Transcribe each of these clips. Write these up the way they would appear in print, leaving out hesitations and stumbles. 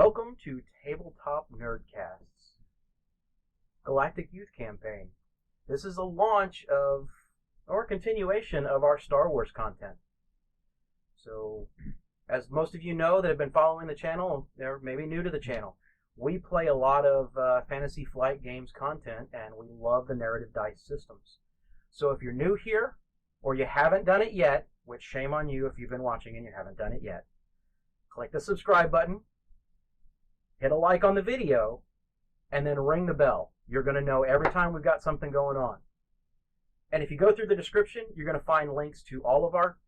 Welcome to TableTop NerdCast's Galactic Youth Campaign. This is a launch of, or continuation of our Star Wars content. So, as most of you know that have been following the channel, they're maybe new to the channel, we play a lot of Fantasy Flight Games content, and we love the narrative dice systems. So if you're new here, or you haven't done it yet, which shame on you if you've been watching and you haven't done it yet, click the subscribe button, hit a like on the video, and then ring the bell. You're going to know every time we've got something going on. And if you go through the description, you're going to find links to all of our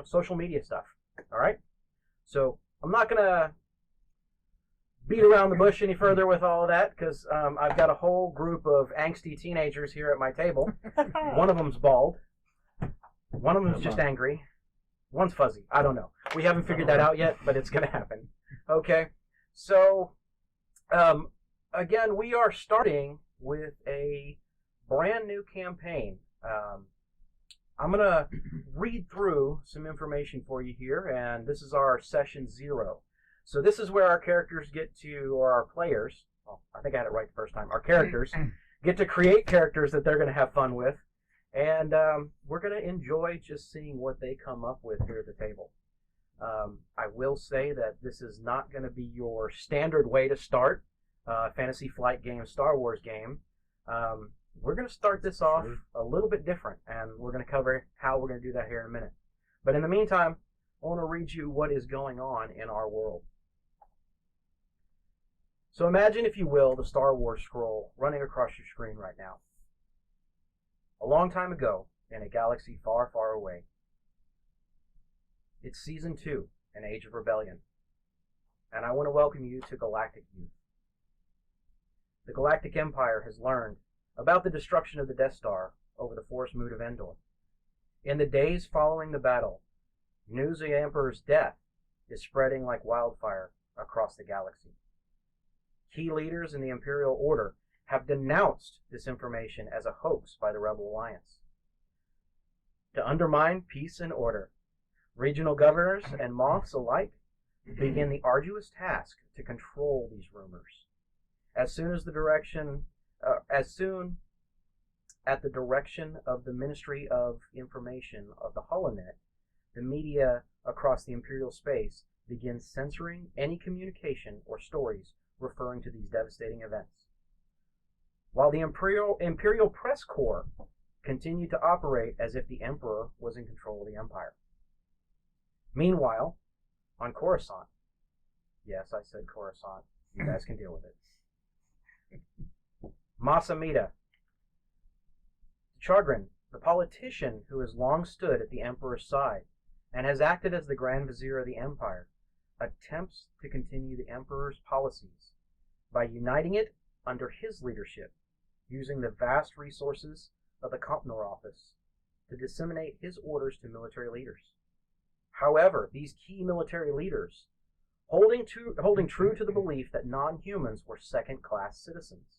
social media stuff. All right? So I'm not going to beat around the bush any further with all of that, because I've got a whole group of angsty teenagers here at my table. One of them's bald. One of them's just angry. One's fuzzy. I don't know. We haven't figured that out yet, but it's going to happen. Okay? So, again, we are starting with a brand new campaign. I'm going to read through some information for you here, and this is our session 0. So this is where our characters get to, or our players, well, I think I had it right the first time, our characters get to create characters that they're going to have fun with, and we're going to enjoy just seeing what they come up with here at the table. I will say that this is not going to be your standard way to start a Fantasy Flight game, Star Wars game. We're going to start this off a little bit different, and we're going to cover how we're going to do that here in a minute. But in the meantime, I want to read you what is going on in our world. So imagine, if you will, the Star Wars scroll running across your screen right now. A long time ago, in a galaxy far, far away. It's Season 2, An Age of Rebellion, and I want to welcome you to Galactic Youth. The Galactic Empire has learned about the destruction of the Death Star over the Forrest Moon of Endor. In the days following the battle, news of the Emperor's death is spreading like wildfire across the galaxy. Key leaders in the Imperial Order have denounced this information as a hoax by the Rebel Alliance. To undermine peace and order, regional governors and moths alike begin the arduous task to control these rumors. As soon at the direction of the Ministry of Information of the Holonet, the media across the Imperial space begins censoring any communication or stories referring to these devastating events. While the Imperial Press Corps continued to operate as if the Emperor was in control of the Empire. Meanwhile, on Coruscant, yes, I said Coruscant, you guys can deal with it. Masamita, Chagrin, the politician who has long stood at the Emperor's side and has acted as the Grand Vizier of the Empire, attempts to continue the Emperor's policies by uniting it under his leadership, using the vast resources of the Compnor office to disseminate his orders to military leaders. However, these key military leaders, holding true to the belief that non-humans were second-class citizens,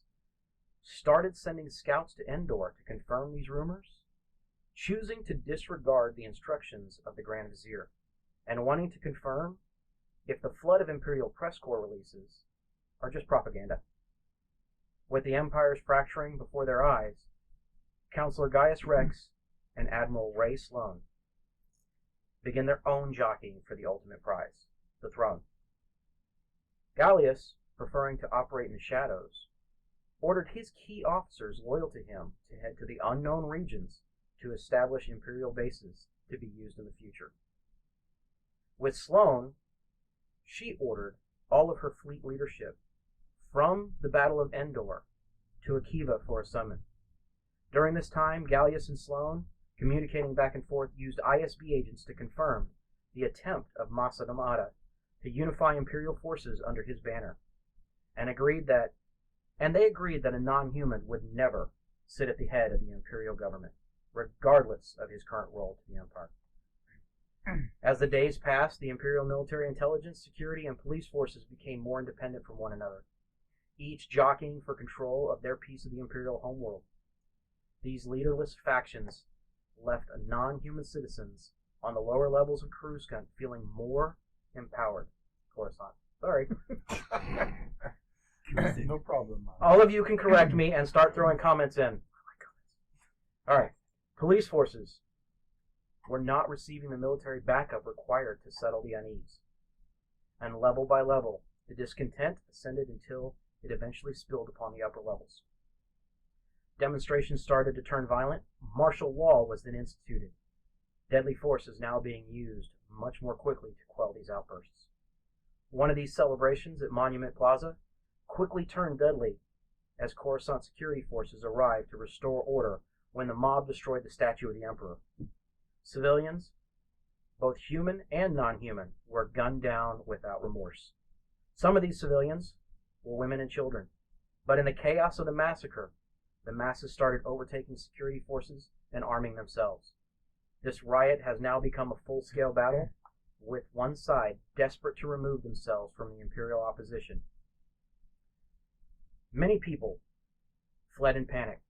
started sending scouts to Endor to confirm these rumors, choosing to disregard the instructions of the Grand Vizier, and wanting to confirm if the flood of Imperial Press Corps releases are just propaganda. With the Empire's fracturing before their eyes, Counselor Gaius Rex and Admiral Ray Sloan begin their own jockeying for the ultimate prize, the throne. Gallius, preferring to operate in the shadows, ordered his key officers loyal to him to head to the unknown regions to establish Imperial bases to be used in the future. With Sloan, she ordered all of her fleet leadership from the Battle of Endor to Akiva for a summon. During this time, Gallius and Sloan, communicating back and forth, used ISB agents to confirm the attempt of Masa Damata to unify Imperial forces under his banner, and they agreed that a non-human would never sit at the head of the Imperial government, regardless of his current role to the Empire. As the days passed, the Imperial military intelligence, security, and police forces became more independent from one another, each jockeying for control of their piece of the Imperial homeworld. These leaderless factions left non-human citizens on the lower levels of Coruscant feeling more empowered, Coruscant, Sorry. No problem. All of you can correct me and start throwing comments in. All right. Police forces were not receiving the military backup required to settle the unease. And level by level, the discontent ascended until it eventually spilled upon the upper levels. Demonstrations started to turn violent. Martial law was then instituted. Deadly force is now being used much more quickly to quell these outbursts. One of these celebrations at Monument Plaza quickly turned deadly as Coruscant security forces arrived to restore order when the mob destroyed the statue of the Emperor. Civilians, both human and non-human, were gunned down without remorse. Some of these civilians were women and children, but in the chaos of the massacre, the masses started overtaking security forces and arming themselves. This riot has now become a full-scale battle, with one side desperate to remove themselves from the imperial opposition. Many people fled in panic.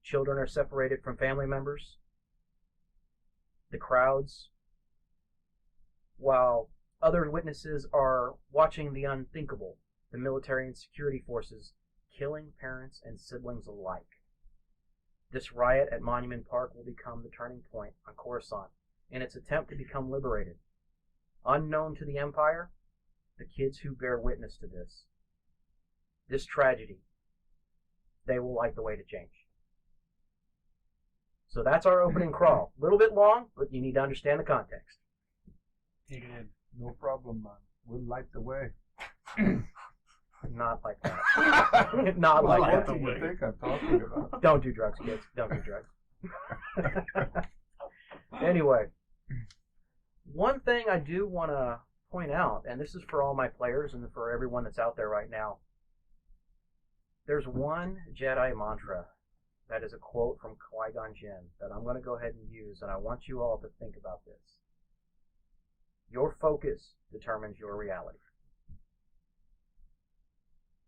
Children are separated from family members. The crowds, while other witnesses are watching the unthinkable, the military and security forces killing parents and siblings alike. This riot at Monument Park will become the turning point on Coruscant in its attempt to become liberated. Unknown to the Empire, the kids who bear witness to this tragedy, they will light the way to change. So that's our opening crawl. A little bit long, but you need to understand the context. And no problem, man. We'll light the way. Not like that. Not like that. What do you think I'm talking about? Don't do drugs, kids. Don't do drugs. Anyway, one thing I do want to point out, and this is for all my players and for everyone that's out there right now, there's one Jedi mantra that is a quote from Qui-Gon Jinn that I'm going to go ahead and use, and I want you all to think about this. Your focus determines your reality.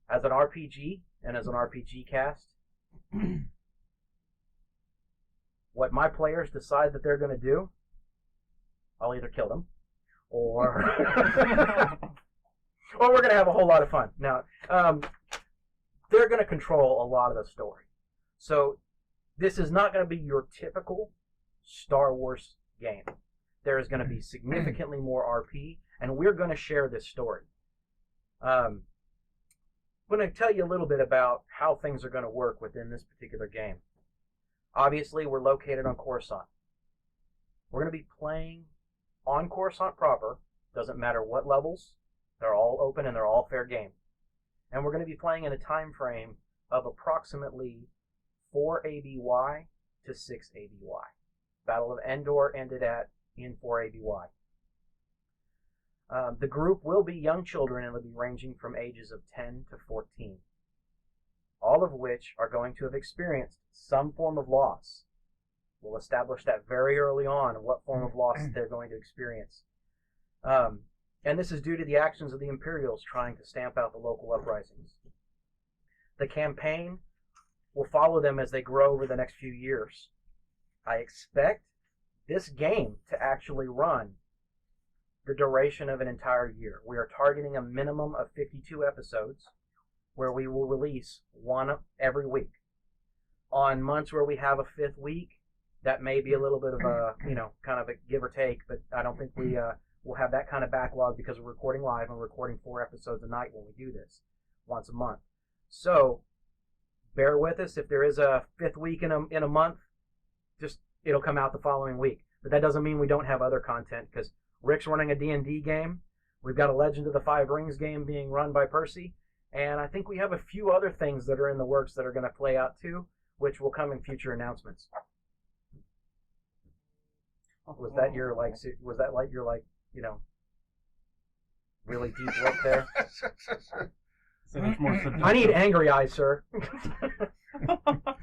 As an RPG and as an RPG cast, what my players decide that they're going to do, I'll either kill them or or we're going to have a whole lot of fun. Now, they're going to control a lot of the story. So this is not going to be your typical Star Wars game. There is going to be significantly more RP, and we're going to share this story. I'm going to tell you a little bit about how things are going to work within this particular game. Obviously, we're located on Coruscant. We're going to be playing on Coruscant proper. Doesn't matter what levels. They're all open and they're all fair game. And we're going to be playing in a time frame of approximately 4 ABY to 6 ABY. Battle of Endor ended in 4 ABY. The group will be young children and will be ranging from ages of 10 to 14, all of which are going to have experienced some form of loss. We'll establish that very early on, what form of loss they're going to experience. And this is due to the actions of the Imperials trying to stamp out the local uprisings. The campaign will follow them as they grow over the next few years. I expect this game to actually run the duration of an entire year. We are targeting a minimum of 52 episodes where we will release one every week. On months where we have a fifth week, that may be a little bit of a, kind of a give or take, but I don't think we will have that kind of backlog because we're recording live and recording 4 episodes a night when we do this once a month. So bear with us. If there is a fifth week in a month, just it'll come out the following week. But that doesn't mean we don't have other content, because Rick's running a D&D game. We've got a Legend of the Five Rings game being run by Percy. And I think we have a few other things that are in the works that are going to play out too, which will come in future announcements. Was that your really deep look there? I need angry eyes, sir.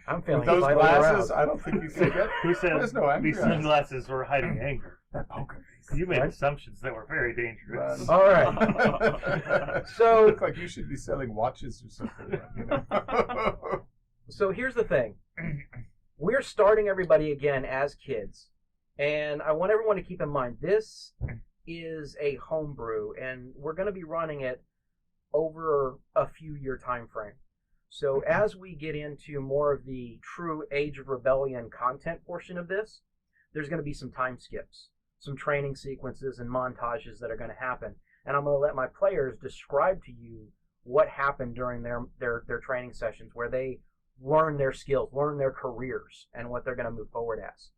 I'm feeling with those slightly glasses, aroused. I don't think you can get. Who said There's no angry these eyes. sunglasses were hiding anger? That poker face. You made assumptions that were very dangerous. All right. So look like you should be selling watches or something. So here's the thing. We're starting everybody again as kids. And I want everyone to keep in mind, this is a homebrew, and we're going to be running it over a few-year time frame. So as we get into more of the true Age of Rebellion content portion of this, there's going to be some time skips, some training sequences and montages that are going to happen. And I'm going to let my players describe to you what happened during their training sessions, where they learn their skills, learn their careers, and what they're going to move forward as.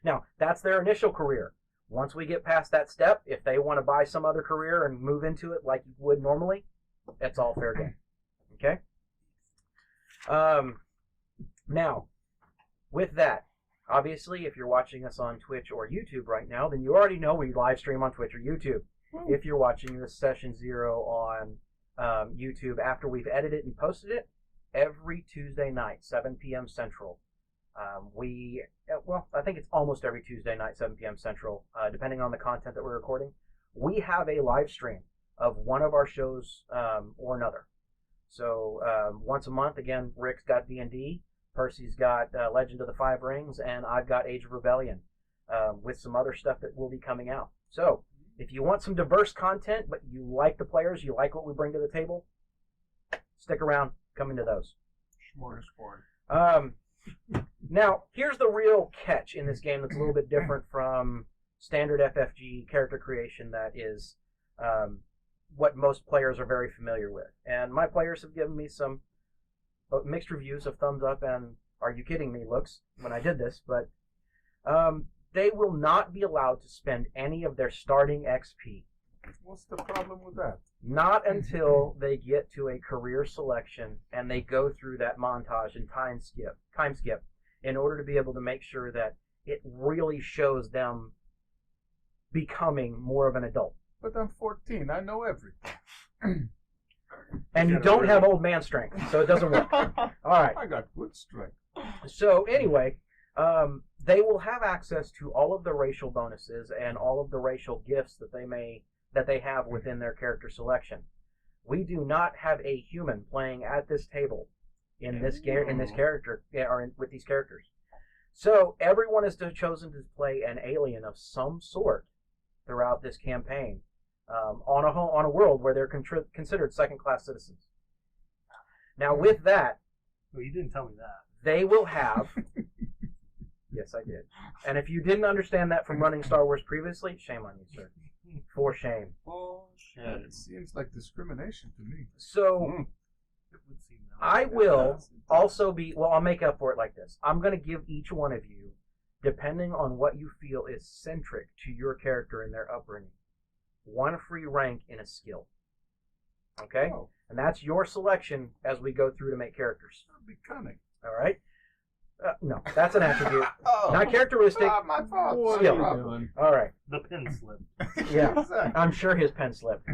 Now, that's their initial career. Once we get past that step, if they want to buy some other career and move into it like you would normally, it's all fair game. Okay? Now, with that, obviously, if you're watching us on Twitch or YouTube right now, then you already know we live stream on Twitch or YouTube. If you're watching this Session 0 on YouTube after we've edited and posted it, every Tuesday night, 7 p.m. Central, I think it's almost every Tuesday night, 7 p.m. Central, depending on the content that we're recording, we have a live stream of one of our shows or another. So once a month, again, Rick's got D&D, Percy's got Legend of the Five Rings, and I've got Age of Rebellion with some other stuff that will be coming out. So if you want some diverse content, but you like the players, you like what we bring to the table, stick around, come into those. Smorgasbord. Now, here's the real catch in this game that's a little bit different from standard FFG character creation that is what most players are very familiar with. And my players have given me some mixed reviews of thumbs up and are you kidding me looks when I did this, but they will not be allowed to spend any of their starting XP. What's the problem with that? Not until they get to a career selection and they go through that montage and time skip in order to be able to make sure that it really shows them becoming more of an adult. But I'm 14. I know everything. And you don't have old man strength, so it doesn't work. All right. I got good strength. So anyway, they will have access to all of the racial bonuses and all of the racial gifts that they have within their character selection. We do not have a human playing at this table in this character or with these characters. So everyone is chosen to play an alien of some sort throughout this campaign on a world where they're considered second-class citizens. Now, with that, well, you didn't tell me that. They will have. Yes, I did. And if you didn't understand that from running Star Wars previously, shame on you, sir. For shame. Bullshit. It seems like discrimination to me. So, I will also be, I'll make up for it like this. I'm going to give each one of you, depending on what you feel is centric to your character and their upbringing, one free rank in a skill. Okay? Oh. And that's your selection as we go through to make characters. That'd be cunning. All right? No, that's an attribute. Not characteristic. My fault. Skill. All right. The pen slip. Yeah. Exactly. I'm sure his pen slipped.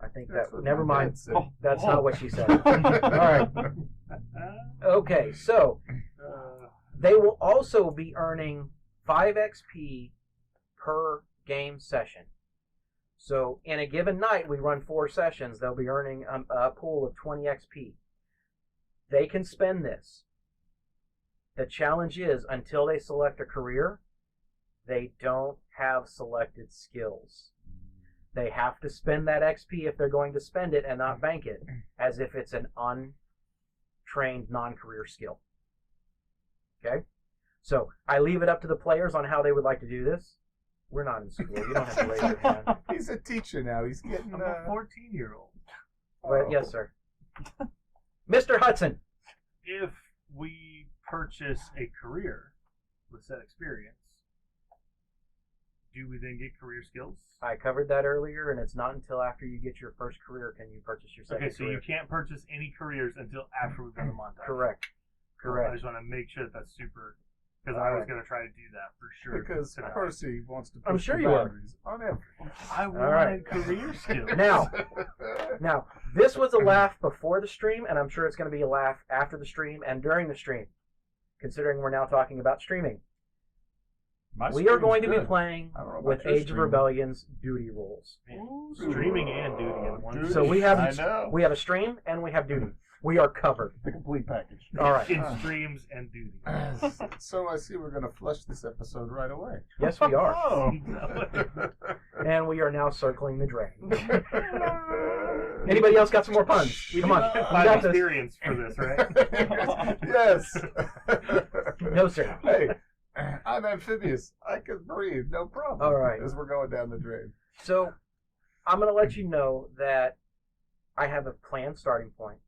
I think That's that. what Never my mind. dad said. That's not what she said. All right. Okay, so they will also be earning 5 XP per game session. So in a given night, we run 4 sessions. They'll be earning a pool of 20 XP. They can spend this. The challenge is, until they select a career, they don't have selected skills. They have to spend that XP if they're going to spend it and not bank it, as if it's an untrained non-career skill. Okay? So I leave it up to the players on how they would like to do this. We're not in school. You don't have to raise your hand. He's a teacher now. He's getting I'm a 14-year-old. Well, yes, sir. Mr. Hudson. If we purchase a career with said experience, do we then get career skills? I covered that earlier, and it's not until after you get your first career can you purchase your second Okay, so career. you can't purchase any careers until after we've done the montage. Correct. I just want to make sure that's super, because I was going to try to do that for sure. Because tonight. Percy wants to push I'm sure the you are. boundaries on everything. I wanted right. career skills. Now, this was a laugh before the stream, and I'm sure it's going to be a laugh after the stream and during the stream, considering we're now talking about streaming. We are going to be playing with Age of Rebellion's duty roles. Streaming and duty in one. So we have a stream and we have duty. We are covered. The complete package. All right. In streams and duty. So I see we're going to flush this episode right away. Yes, we are. Oh. And we are now circling the drain. Anybody else got some more puns? Come on. You I've got this. experience for this, right? Yes. No, sir. Hey, I'm amphibious. I can breathe, no problem. All right. As we're going down the drain. So, I'm going to let you know that I have a planned starting point.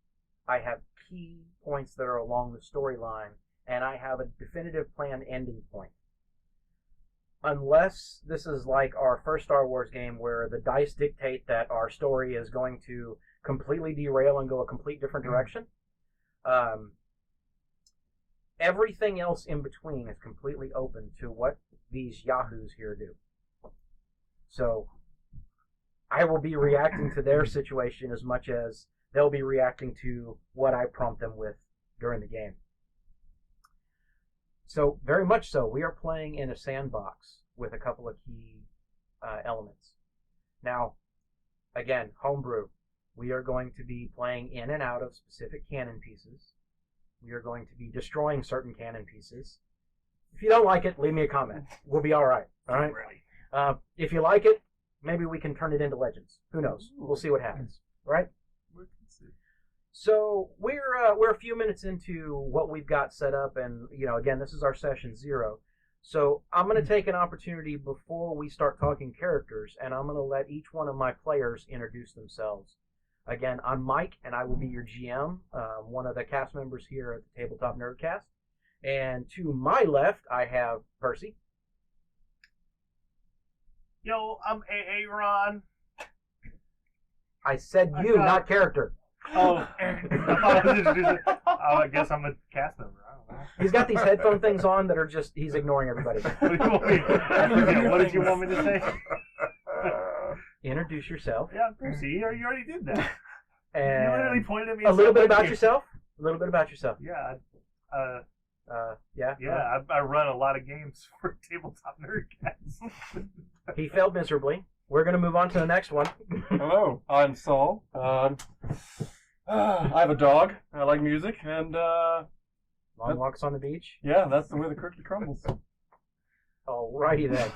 I have key points that are along the storyline, and I have a definitive planned ending point. Unless this is like our first Star Wars game where the dice dictate that our story is going to completely derail and go a complete different direction, everything else in between is completely open to what these yahoos here do. So, I will be reacting to their situation as much as they'll be reacting to what I prompt them with during the game. So, very much so, we are playing in a sandbox with a couple of key elements. Now, again, homebrew. We are going to be playing in and out of specific cannon pieces. We are going to be destroying certain cannon pieces. If you don't like it, leave me a comment. We'll be all right. All right. If you like it, maybe we can turn it into Legends. Who knows? We'll see what happens. Right? So we're a few minutes into what we've got set up, and again, this is our session 0. So I'm going to take an opportunity before we start talking characters, and I'm going to let each one of my players introduce themselves. Again, I'm Mike, and I will be your GM, one of the cast members here at the Tabletop NerdCast. And to my left, I have Percy. Yo, I'm Aaron. I said you, not character. Oh, I guess I'm a cast member. I don't know. He's got these headphone things on that are just, he's ignoring everybody. What did you want me to say? Introduce yourself. Yeah, Percy, you already did that. And you literally pointed at me. a little bit about yourself. A little bit about yourself. Yeah. Yeah. I run a lot of games for Tabletop NerdCast. He failed miserably. We're going to move on to the next one. Hello, I'm Saul. I have a dog. I like music, and Long walks on the beach. yeah, that's the way the cookie crumbles. Alrighty then.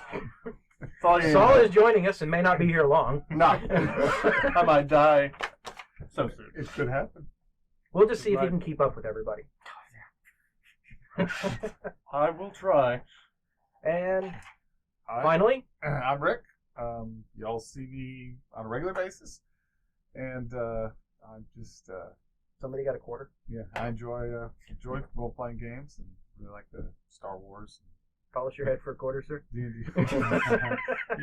Saul Saul is joining us and may not be here long. No, I might die so soon. It could happen. We'll just see if he can keep up with everybody. I will try. And Hi. finally, I'm Rick. Y'all see me on a regular basis, and I'm just somebody got a quarter. yeah, I enjoy role playing games and really like the Star Wars. Polish your head for a quarter, sir. D&D.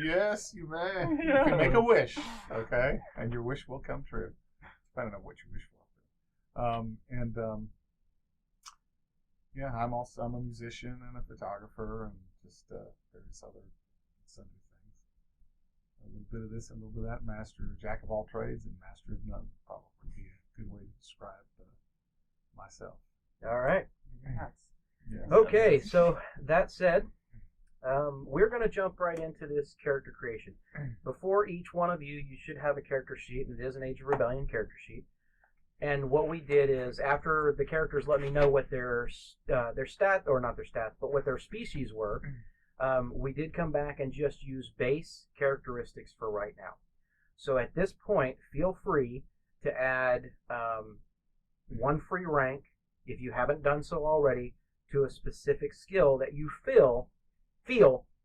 Yes, you may. You can make a wish, okay, and your wish will come true, depending on what you wish for. Yeah, I'm a musician and a photographer and just various other sundry things. A little bit of this, a little bit of that. Jack of all trades and master of none probably be a good way to describe myself. All right. Yeah. Okay, so that said, we're going to jump right into this character creation. Before each one of you should have a character sheet, and it is an Age of Rebellion character sheet. And what we did is, after the characters let me know what their stat, or not their stats, but what their species were, we did come back and just use base characteristics for right now. So at this point, feel free to add one free rank, if you haven't done so already, to a specific skill that you feel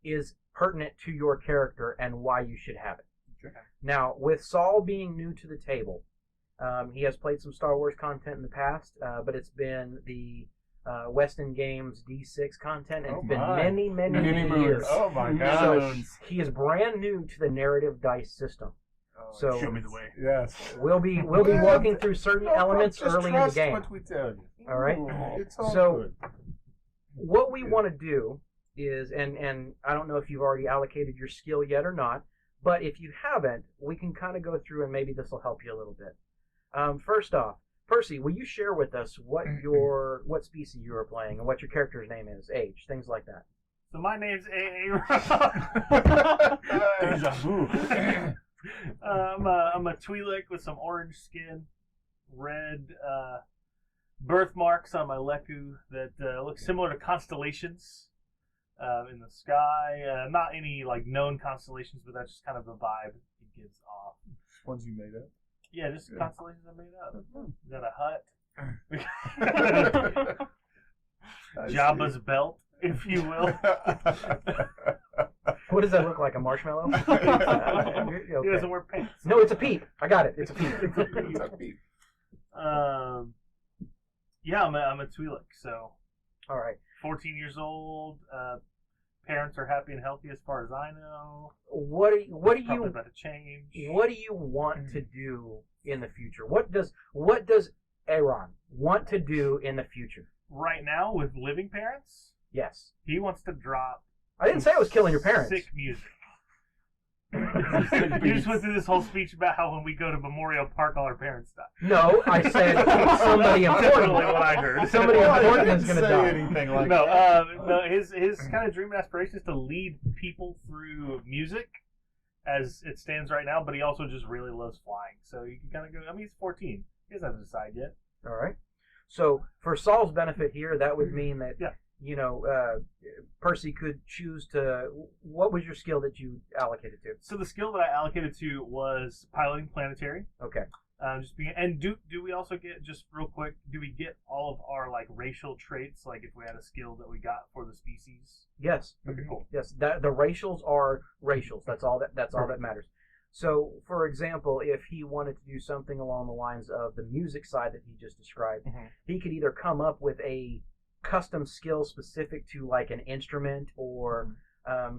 is pertinent to your character and why you should have it. Okay. Now, with Saul being new to the table, he has played some Star Wars content in the past, but it's been the Weston Games D6 content, and it's been many years. Oh my So God! he is brand new to the narrative dice system. So Show me the way. Yes. we'll be walking through certain elements just early in the trust game. what we tell you. All right. It's all So- good. What we want to do is, and I don't know if you've already allocated your skill yet or not, but if you haven't, we can kind of go through and maybe this will help you a little bit. First off, Percy, will you share with us what species you are playing and what your character's name is, age, things like that? So my name's Aaron. Deja vu. I'm a Twi'lek with some orange skin, red birthmarks on my Leku that look similar to constellations in the sky. Not any like known constellations, but that's just kind of the vibe it gives off. Ones you made up? Yeah, just constellations I made up. Is that a hut? Jabba's belt, if you will. What does that look like? A marshmallow? Okay. He doesn't wear pants. No, it's a peep. I got it. It's a peep. It's a peep. Yeah, I'm a Twi'lek, so All right. 14 years old. Parents are happy and healthy as far as I know. What do Probably you about to change. What do you want to do in the future? What does Aaron want to do in the future? Right now, with living parents, Yes. he wants to drop. I didn't say I was killing your parents. Sick music. You just went through this whole speech about how when we go to Memorial Park, all our parents die. No, I said somebody That's really important. what I heard. Somebody important is going to say die. anything like No, that. no. His kind of dream and aspiration is to lead people through music, as it stands right now. But he also just really loves flying, so you can kind of go. I mean, he's 14. He doesn't have to decide yet. All right. So for Saul's benefit here, that would mean that Percy could choose to. What was your skill that you allocated to? So the skill that I allocated to was piloting planetary. Okay. Do we also get, just real quick, do we get all of our like racial traits, like if we had a skill that we got for the species? Yes. Okay, cool. Yes. The racials are racials. That's all that matters. So, for example, if he wanted to do something along the lines of the music side that he just described, he could either come up with a custom skill specific to like an instrument, or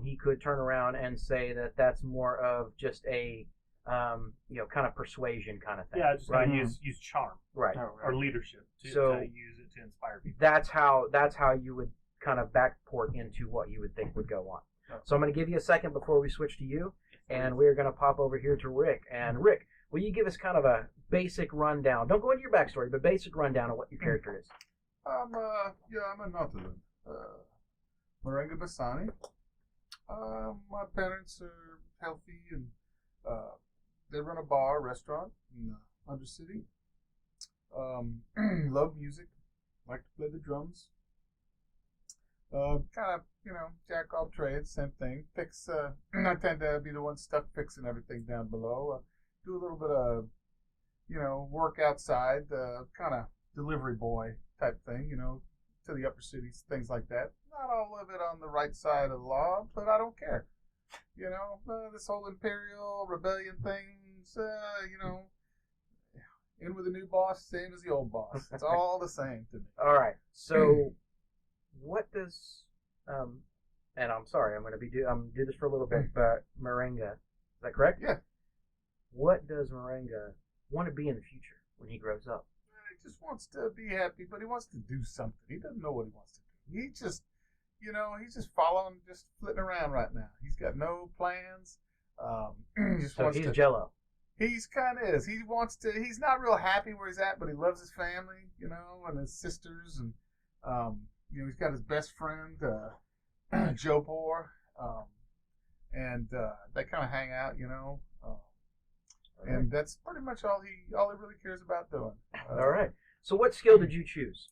he could turn around and say that that's more of just a kind of persuasion kind of thing. Yeah, just kind of use charm, right, or leadership to use it to inspire people. That's how you would kind of backport into what you would think would go on. So I'm going to give you a second before we switch to you, and we're going to pop over here to Rick. And Rick, will you give us kind of a basic rundown? Don't go into your backstory, but basic rundown of what your character is. I'm a Nautilus. Marenga Bassani. My parents are healthy and they run a restaurant in Undercity. Love music. Like to play the drums. Kind of, jack all trades, same thing. Fix. I tend to be the one stuck fixing everything down below. Do a little bit of, work outside. Kind of delivery boy type thing, to the upper cities, things like that. Not all of it on the right side of the law, but I don't care. This whole Imperial Rebellion things, in with the new boss, same as the old boss. It's all the same to me. All right. So, what does and I'm sorry, I'm gonna do this for a little bit, but Marenga, is that correct? Yeah. What does Marenga want to be in the future when he grows up? He just wants to be happy, but he wants to do something. He doesn't know what he wants to do. He just, he's just flitting around right now. He's got no plans. He's Jello. He's kind of is. He's not real happy where he's at, but he loves his family, and his sisters, and he's got his best friend, Jopor, and they kind of hang out, and that's pretty much all he really cares about doing. All right. So what skill did you choose?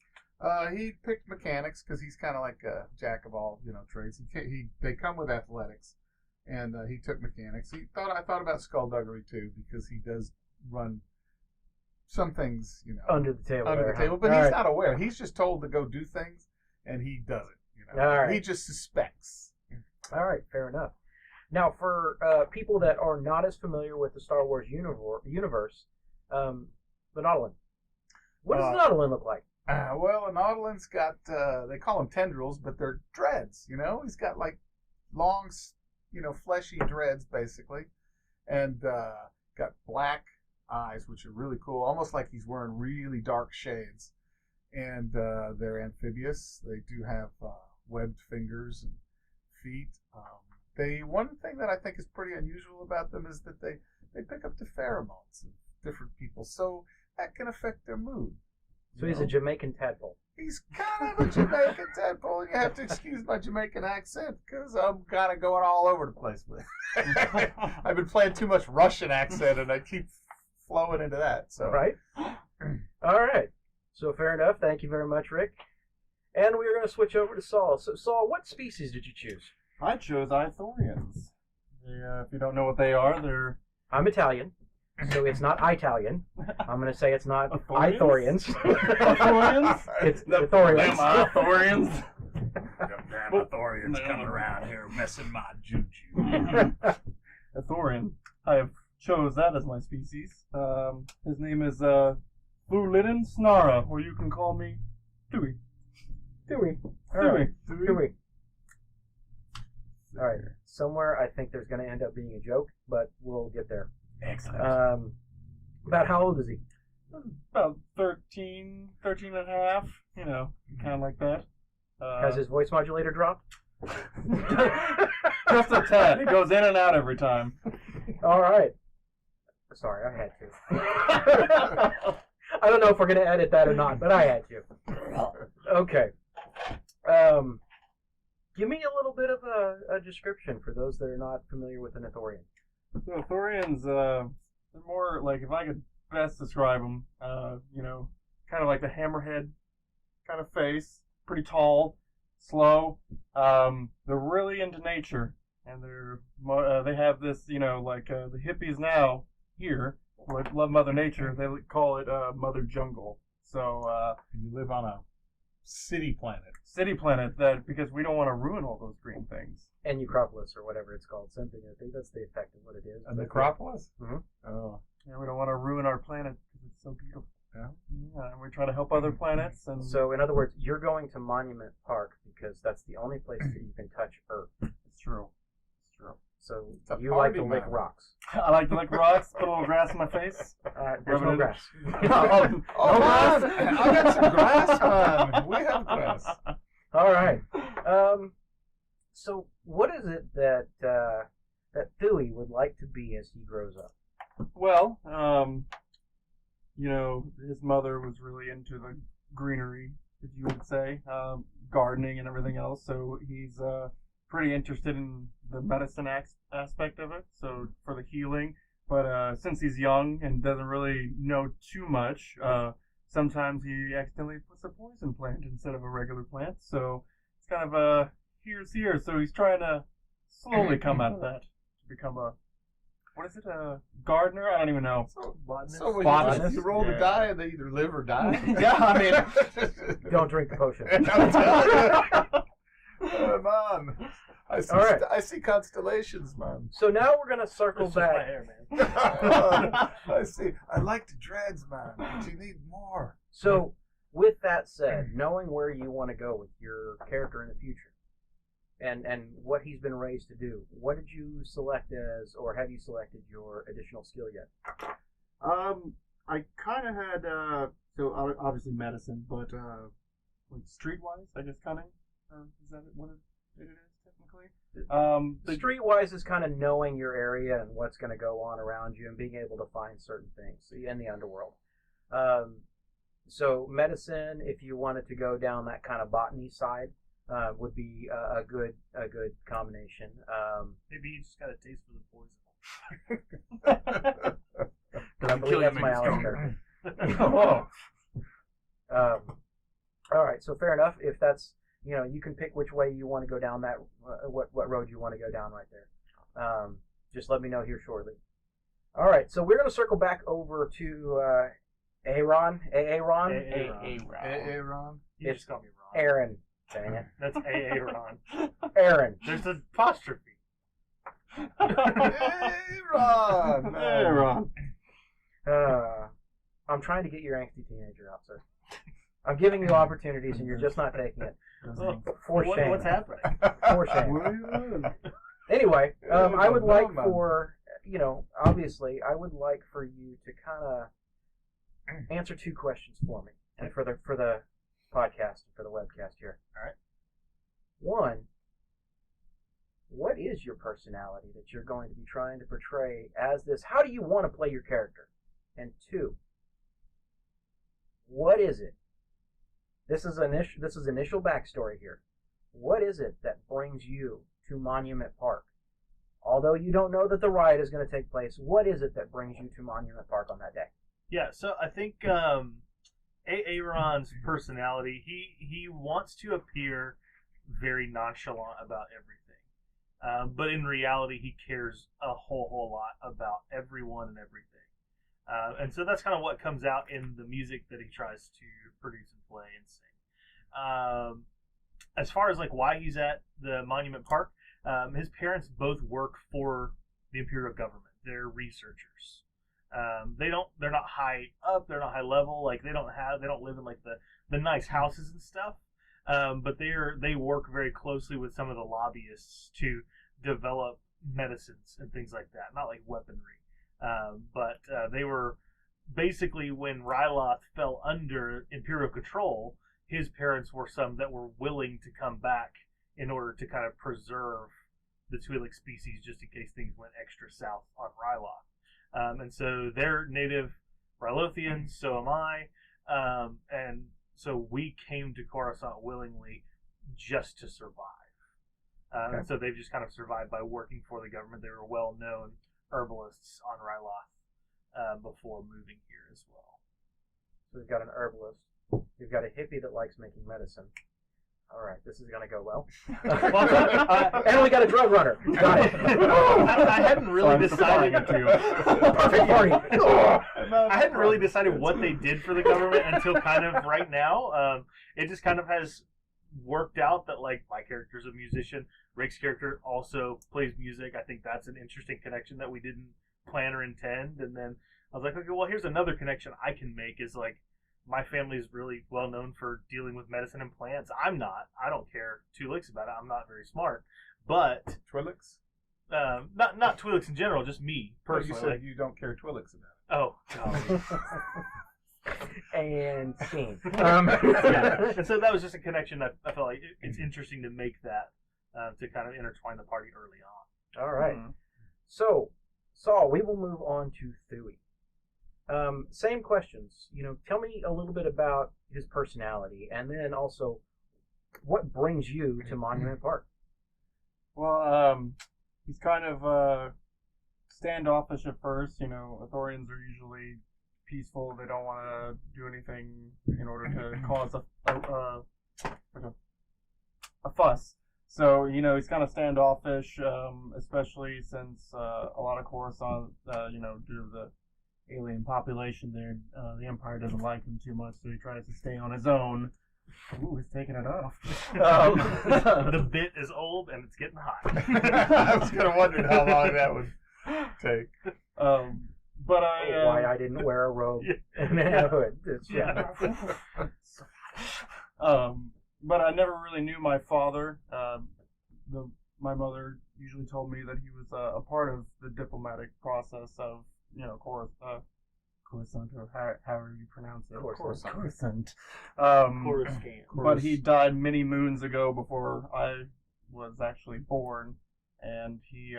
He picked mechanics because he's kind of like a jack of all trades. They come with athletics, and he took mechanics. I thought about skullduggery too because he does run some things under the table, but he's not aware. He's just told to go do things, and he does it. All right. He just suspects. All right, fair enough. Now, for people that are not as familiar with the Star Wars universe, the Nautilin. What does the Nautilin look like? Well, a Nautilin's got, they call them tendrils, but they're dreads, He's got, like, long, fleshy dreads, basically. And got black eyes, which are really cool, almost like he's wearing really dark shades. And they're amphibious. They do have webbed fingers and feet. One thing that I think is pretty unusual about them is that they pick up the pheromones of different people, so that can affect their mood. So he's a Jamaican tadpole. He's kind of a Jamaican tadpole, and you have to excuse my Jamaican accent because I'm kind of going all over the place with it. I've been playing too much Russian accent, and I keep flowing into that. So right. All right. So fair enough. Thank you very much, Rick. And we are going to switch over to Saul. So, Saul, what species did you choose? I chose Ithorians. If you don't know what they are, they're... I'm Italian, so it's not Italian. I'm going to say it's not Ithorians? Ithorians. Ithorians? It's Them Ithorians. Ithorians. Damn Ithorians coming around here messing my juju. Ithorian. I have chose that as my species. His name is Fulinin Snara, or you can call me Dewey. Dewey. All right. Dewey. All right. Somewhere I think there's going to end up being a joke, but we'll get there. Excellent. About how old is he? About 13 and a half, you know, kind of like that. Has his voice modulator dropped? Just a tad. It goes in and out every time. All right. Sorry, I had to. I don't know if we're going to edit that or not, but I had to. Okay. Give me a little bit of a description for those that are not familiar with an Ithorian. So Ithorians, they're more like, if I could best describe them, you know, kind of like the hammerhead kind of face, pretty tall, slow. They're really into nature, and they have this, you know, like the hippies now here, like love Mother Nature. They call it Mother Jungle. So And you live on a city planet. that because we don't want to ruin all those green things. And Necropolis, or whatever it's called. Something, I think that's the effect of what it is. A necropolis? Mhm. Oh. Yeah, we don't want to ruin our planet because it's so beautiful. Yeah. Yeah, and we try to help other planets. And So, in other words, you're going to Monument Park because that's the only place that you can touch Earth. it's true. It's true. So, It's a you like party to lick man. rocks. I like to lick rocks, put a little grass in my face. There's no grass. Oh, man! I got some grass, man. We have grass. All right. So, what is it that that Dewey would like to be as he grows up? Well, you know, his mother was really into the greenery, if you would say, gardening and everything else. So he's pretty interested in the medicine aspect of it. So for the healing, but since he's young and doesn't really know too much, sometimes he accidentally puts a poison plant instead of a regular plant. So it's kind of a here's here. So he's trying to slowly come out of that to become a, what is it, a gardener? I don't even know. So Botanist? when Botanist? you roll the Yeah. die and they either live or die. Yeah, I mean, Don't drink the potion. I'm telling you. Oh, man. All right. I see constellations, man. So now we're going to circle That's just my back. hair, man. I see. I like the dreads, man. But you need more. So, with that said, knowing where you want to go with your character in the future, and what he's been raised to do, what did you select as, or have you selected your additional skill yet? I kind of had, so obviously medicine, but like streetwise, I guess cunning. Is that what it is technically? Streetwise is kind of knowing your area and what's going to go on around you and being able to find certain things in the underworld. So medicine, if you wanted to go down that kind of botany side, would be a good combination. Maybe you just got a taste for the poison. Because I believe that's my Alistair. Oh. All right, so fair enough. If that's, you know, you can pick which way you want to go down that, what road you want to go down right there. Just let me know here shortly. All right, so we're going to circle back over to Aaron. Aaron. Aaron. You just call me Ron. Aaron. Dang it. That's Aaron. Aaron. There's an apostrophe. Aaron. Hey, Ron. I'm trying to get your angsty teenager out, sir. I'm giving you opportunities, and you're just not taking it. For shame. What's happening? For shame. Anyway, I would like for, you know, obviously, I would like for you to kind of answer two questions for me, and for the podcast, for the webcast here. All right. One, what is your personality that you're going to be trying to portray as this? How do you want to play your character? And two, what is it? This is initial backstory here. What is it that brings you to Monument Park? Although you don't know that the riot is going to take place, what is it that brings you to Monument Park on that day? Yeah, so I think Aaron's personality, he wants to appear very nonchalant about everything. But in reality, he cares a whole lot about everyone and everything. And so that's kind of what comes out in the music that he tries to produce and play and sing. As far as like why he's at the Monument Park, his parents both work for the Imperial government. They're researchers. They're not high up. They're not high level. Like they don't live in like the nice houses and stuff. But they work very closely with some of the lobbyists to develop medicines and things like that. Not like weaponry. But they were basically when Ryloth fell under Imperial control, his parents were some that were willing to come back in order to kind of preserve the Twi'lek species just in case things went extra south on Ryloth. And so they're native Rylothians, so am I. And so we came to Coruscant willingly just to survive. Okay. And so they've just kind of survived by working for the government. They were well-known herbalists on Ryloth before moving here as well. So we've got an herbalist. We've got a hippie that likes making medicine. All right, this is going to go well. And we got a drug runner. Got it. I hadn't really decided. Perfect party. I hadn't really decided what they did for the government until kind of right now. It just kind of has worked out that like my character's a musician. Rick's character also plays music. I think that's an interesting connection that we didn't plan or intend. And then I was like, okay, well, here's another connection I can make is like, my family is really well known for dealing with medicine and plants. I'm not. I don't care two licks about it. I'm not very smart. But Twi'leks? Not Twi'leks in general, just me personally. You said you don't care Twi'leks about it. Oh, no. And scene. Yeah. And so that was just a connection. I felt like it's interesting to make that to kind of intertwine the party early on. All right. So, Saul, we will move on to Thuy. Same questions. Tell me a little bit about his personality, and then also what brings you to Monument Park. Well, he's kind of standoffish at first. Authorians are usually peaceful. They don't want to do anything in order to cause a fuss. So, he's kind of standoffish, especially since a lot of Coruscant, due to the alien population there, the Empire doesn't like him too much, so he tries to stay on his own. Ooh, he's taking it off. The bit is old and it's getting hot. I was kind of wondering how long that would take. But why I didn't wear a robe and a hood. But I never really knew my father. My mother usually told me that he was a part of the diplomatic process of Coruscant, or however you pronounce it. Coruscant. Coruscant. But he died many moons ago before I was actually born, and he.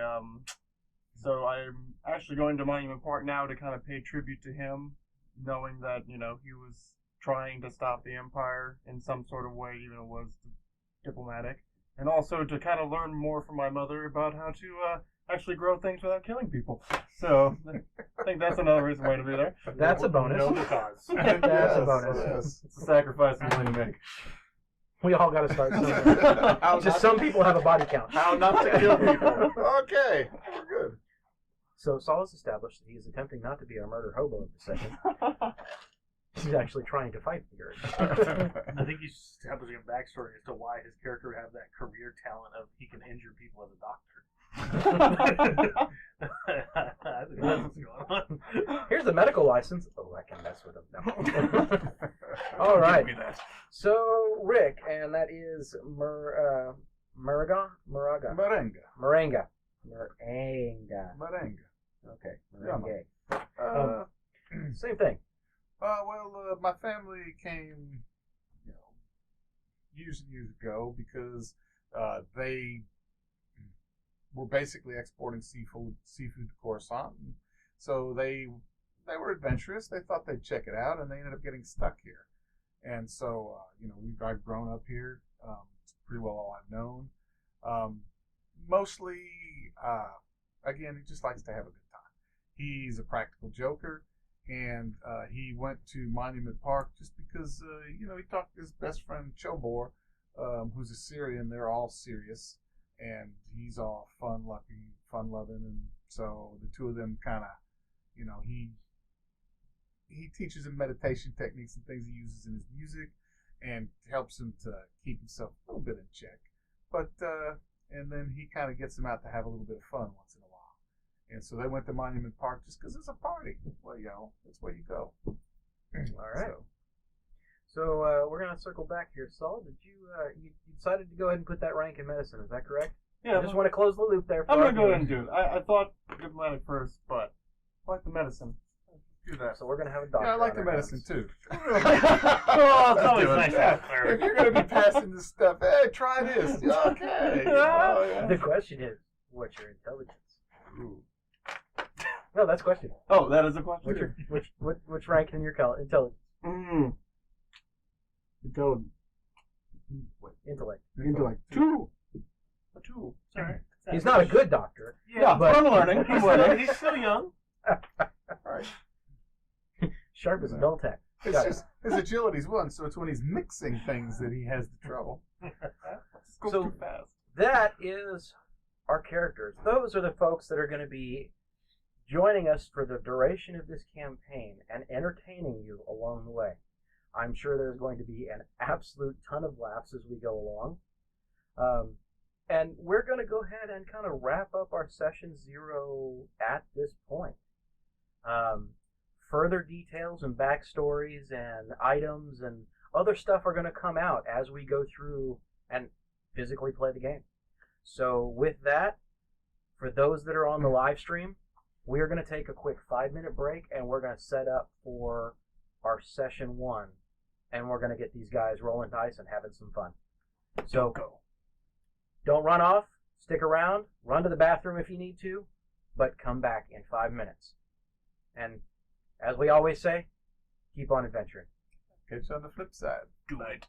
So I'm actually going to Monument Park now to kind of pay tribute to him, knowing that he was trying to stop the Empire in some sort of way, even if it was diplomatic, and also to kind of learn more from my mother about how to actually grow things without killing people. So I think that's another reason why to be there. That's a bonus. No cause. That's a bonus. Yes. It's a sacrifice I'm willing to make. We all got to start somewhere. Just some people have a body count. How not to kill people. Okay, we're good. So Saul has established that he is attempting not to be a murder hobo at the second. He's actually trying to fight the urge. I think he's establishing a backstory as to why his character would have that career talent of he can injure people as a doctor. I think that's what's going on. Here's the medical license. Oh, I can mess with him. No. All right. So Rick, and that is Morenga. Okay, Merengue. Same thing. Well, my family came, years and years ago because they were basically exporting seafood to Coruscant. So they were adventurous. They thought they'd check it out, and they ended up getting stuck here. And so, I've grown up here. It's pretty well all I've known. Mostly, again, he just likes to have a good time. He's a practical joker. and he went to Monument Park just because he talked to his best friend Chobor, who's a Syrian. They're all serious, and he's all fun-loving, and so the two of them kind of, he teaches him meditation techniques and things he uses in his music, and helps him to keep himself a little bit in check. But and then he kind of gets him out to have a little bit of fun once in a while. And so they went to Monument Park just because it's a party. Well, that's where you go. All right. So we're gonna circle back here. Saul, did you decided to go ahead and put that rank in medicine? Is that correct? Yeah. I just want to close the loop there. I'm gonna go ahead and do it. I thought diplomatic first, but I like the medicine. Do that. So we're gonna have a doctor. Yeah, I like on the our medicine hands. too. Oh, it's always nice to have If you're gonna be passing this stuff, hey, try this. Okay. Yeah. The question is, what's your intelligence? Ooh. No, that's a question. Oh, that is a question. What's your which rank in your intelligence? Intelligence. Intellect. Intellect. 2. A 2. Sorry. He's not a good doctor. Yeah, but I'm learning. I'm learning. He's still young. Right. Sharp as a dull tack. It's just his agility's 1, so it's when he's mixing things that he has the trouble. Go So- too fast. That is our characters. Those are the folks that are going to be joining us for the duration of this campaign and entertaining you along the way. I'm sure there's going to be an absolute ton of laughs as we go along. And we're going to go ahead and kind of wrap up our session 0 at this point. Further details and backstories and items and other stuff are going to come out as we go through and physically play the game. So with that, for those that are on the live stream, we're going to take a quick 5-minute break and we're going to set up for our session 1. And we're going to get these guys rolling dice and having some fun. So don't run off. Stick around. Run to the bathroom if you need to. But come back in 5 minutes. And as we always say, keep on adventuring. Catch you on the flip side. Do it.